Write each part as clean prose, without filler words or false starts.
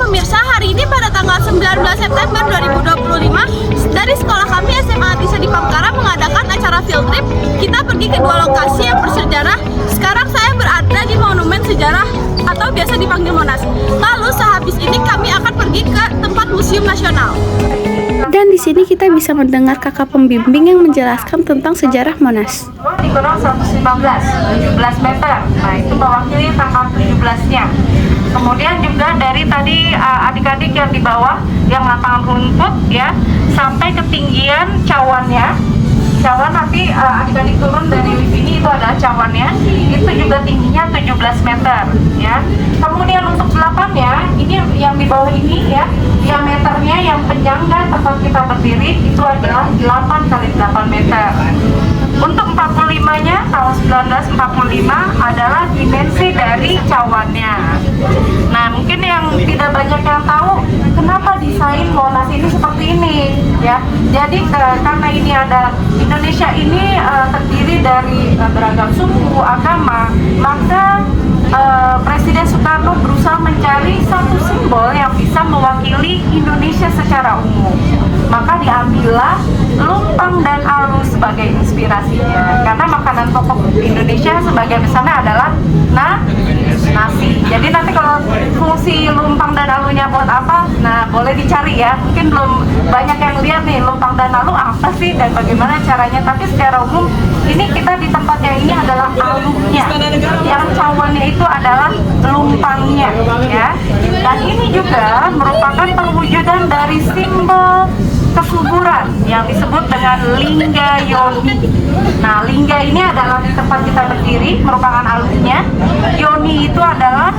pemirsa, hari ini pada tanggal 19 September 2025 dari sekolah kami SMA Atisa di Pamekaram mengadakan acara field trip. Kita pergi ke dua lokasi yang bersejarah. Sekarang saya berada di Monumen Sejarah atau biasa dipanggil Monas. Lalu sehabis ini kami akan pergi ke tempat Museum Nasional. Dan di sini kita bisa mendengar kakak pembimbing yang menjelaskan tentang sejarah Monas. Dikurang 115, 17 meter. Nah, itu mewakili tanggal 17-nya. Kemudian juga dari tadi adik-adik yang di bawah, yang lapangan rumput ya, sampai ketinggian cawannya. Cawan nanti adik-adik turun dari lift ini, itu adalah cawannya. Itu juga tingginya 17 meter ya. Kemudian untuk delapannya, ini yang di bawah ini ya, diameternya yang penyangga tempat kita berdiri itu adalah 8 kali 8 meter. Untuk 45-nya tahun 1945 adalah dimensi dari cawannya. Nah, mungkin yang tidak banyak yang tahu kenapa desain Monas ini seperti ini ya. Jadi karena ini ada Indonesia ini terdiri dari beragam suku, agama, maka Presiden Soekarno berusaha mencari satu simbol yang bisa mewakili Indonesia secara umum. Maka diambillah lumpang dan alu sebagai inspirasinya. Karena makanan pokok Indonesia sebagai pesannya adalah nasi. Jadi nanti kalau fungsi lumpang dan alunya buat apa? Nah, boleh dicari ya. Mungkin belum banyak yang lihat nih lumpang dan alu apa sih dan bagaimana caranya. Tapi secara umum ini kita di tempatnya ini adalah alunya. Yang cawannya itu adalah lumpangnya ya. Dan ini juga merupakan perwujudan dari simbol kesuburan yang disebut dengan lingga yoni. Nah, lingga ini adalah di tempat kita berdiri, merupakan alunya. Yoni itu adalah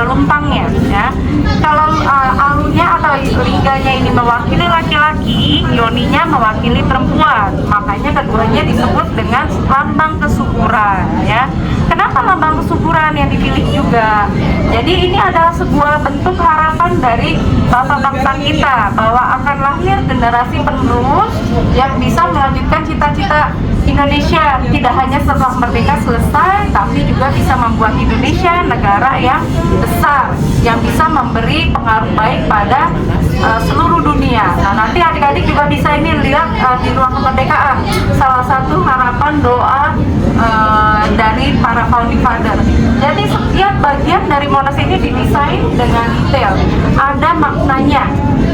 lumpangnya ya. Kalau alunya atau lingganya ini mewakili laki-laki, yoninya mewakili perempuan. Makanya keduanya disebut dengan lambang kesuburan ya. Kenapa lambang kesuburan yang dipilih juga? Jadi ini adalah sebuah bentuk harapan dari bapak bangsa kita bahwa akan lahir generasi penerus yang bisa melanjutkan cita-cita Indonesia, tidak hanya setelah merdeka selesai, tapi juga bisa membuat Indonesia negara yang besar, yang bisa memberi pengaruh baik pada seluruh dunia. Nah, nanti adik-adik juga bisa ini lihat di ruang kemerdekaan, salah satu harapan doa dari para founding father. Jadi setiap bagian dari Monas ini didesain dengan detail, ada maknanya.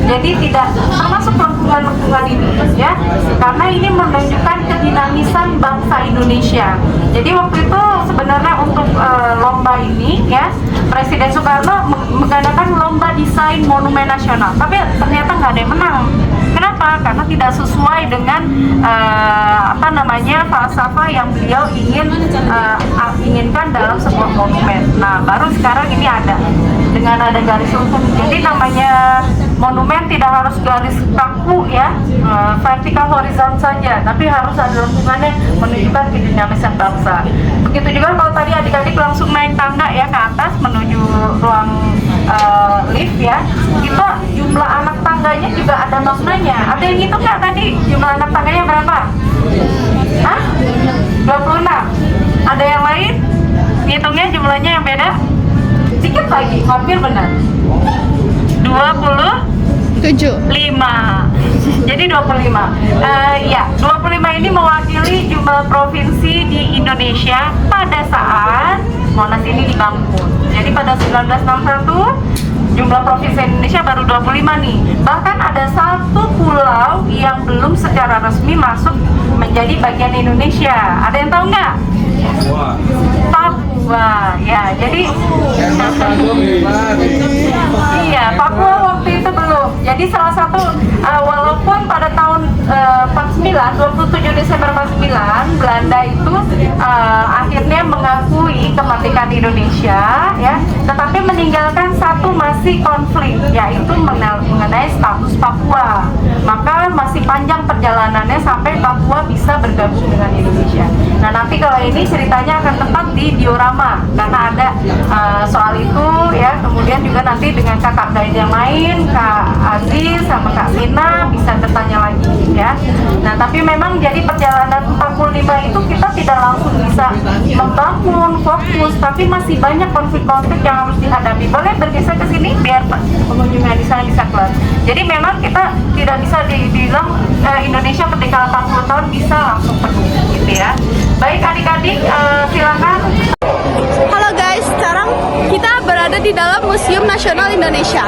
Jadi tidak termasuk lengkungan-lengkungan ini ya, karena ini menunjukkan kedinamisan bangsa Indonesia. Jadi waktu itu sebenarnya untuk lomba ini ya, Presiden Soekarno mengadakan lomba desain monumen nasional, tapi ternyata nggak ada yang menang. Kenapa? Karena tidak sesuai dengan falsafah yang beliau inginkan dalam sebuah monumen. Nah, baru sekarang ini ada dengan ada garis lengkung. Jadi namanya monumen tidak harus garis kaku ya, vertikal horizontal saja, tapi harus ada lengkungannya menunjukkan kedinamisan bangsa. Begitu juga kalau tadi adik-adik langsung naik tangga ya ke atas menuju ruang lift ya, itu jumlah anak tangganya juga ada maknanya. Ada yang hitung nggak tadi jumlah anak tangganya berapa? Hah? 26. Ada yang lain? Hitungnya jumlahnya yang beda? Sedikit lagi, hampir benar. 25. Jadi 25. Ya, 25 ini mewakili jumlah provinsi di Indonesia pada saat Monas ini dibangun. Jadi pada 1961 jumlah provinsi Indonesia baru 25 nih. Bahkan ada satu pulau yang belum secara resmi masuk menjadi bagian Indonesia. Ada yang tahu nggak? Papua. Ya, jadi iya, Papua waktu itu belum. Jadi salah satu walaupun pada tahun 27 Desember 49 Belanda itu akhirnya mengakui kemerdekaan Indonesia ya, tetapi meninggalkan satu masih konflik, yaitu mengenai status Papua. Maka masih panjang perjalanannya sampai Papua bisa bergabung dengan Indonesia. Nah, nanti kalau ini ceritanya akan tepat di diorama karena ada soal itu ya. Kemudian juga nanti dengan kakak guide yang lain, Kak Aziz sama Kak Mina bisa bertanya lagi ya. Nah, tapi memang jadi perjalanan 45 itu kita tidak langsung bisa membangun fokus, tapi masih banyak konflik-konflik yang harus dihadapi. Boleh bergeser ke sini? sini biar pengunjung yang di sana bisa keluar. Jadi memang kita tidak bisa dibilang Indonesia ketika 40 tahun bisa langsung penuh gitu ya. Baik adik-adik, silakan. Halo guys, sekarang kita berada di dalam Museum Nasional Indonesia.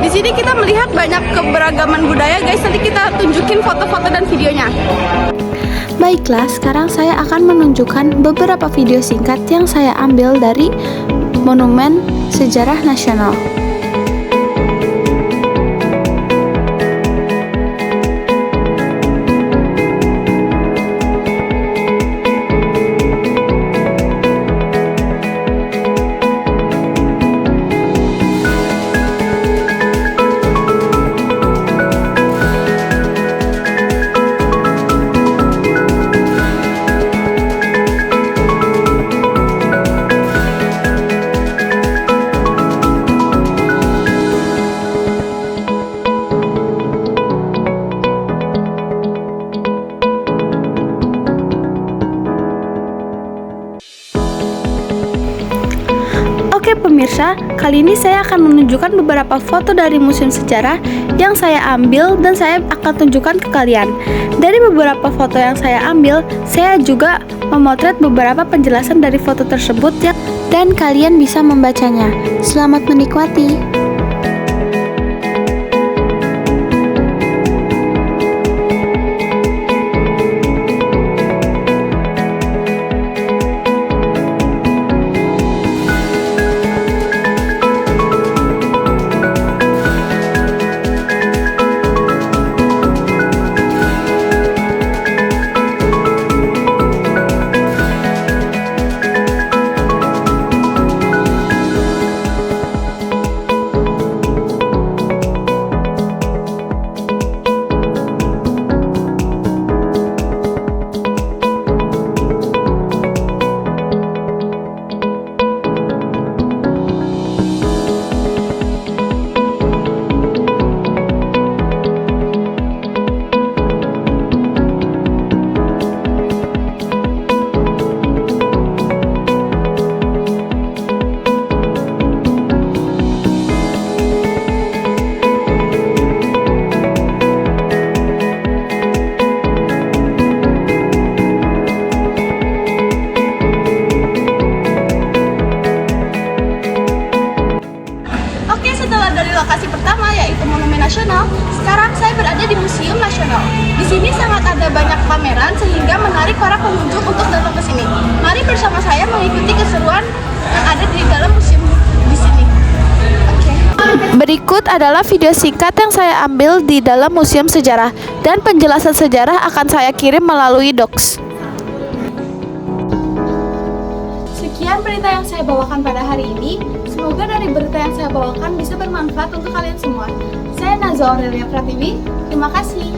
Di sini kita melihat banyak keberagaman budaya guys. Nanti kita tunjukin foto-foto dan videonya. Baiklah, sekarang saya akan menunjukkan beberapa video singkat yang saya ambil dari Monumen Sejarah Nasional. Oke pemirsa, kali ini saya akan menunjukkan beberapa foto dari Museum Sejarah yang saya ambil dan saya akan tunjukkan ke kalian. Dari beberapa foto yang saya ambil, saya juga memotret beberapa penjelasan dari foto tersebut dan kalian bisa membacanya. Selamat menikmati. Lokasi pertama yaitu Monumen Nasional. Sekarang saya berada di Museum Nasional. Di sini sangat ada banyak pameran sehingga menarik para pengunjung untuk datang ke sini. Mari bersama saya mengikuti keseruan yang ada di dalam museum di sini. Berikut adalah video singkat yang saya ambil di dalam Museum Sejarah dan penjelasan sejarah akan saya kirim melalui Docs. Sekian berita yang saya bawakan pada hari ini. Semoga dari berita yang saya bawakan bisa bermanfaat untuk kalian semua. Saya Naza Aurelia Pratiwi. Terima kasih.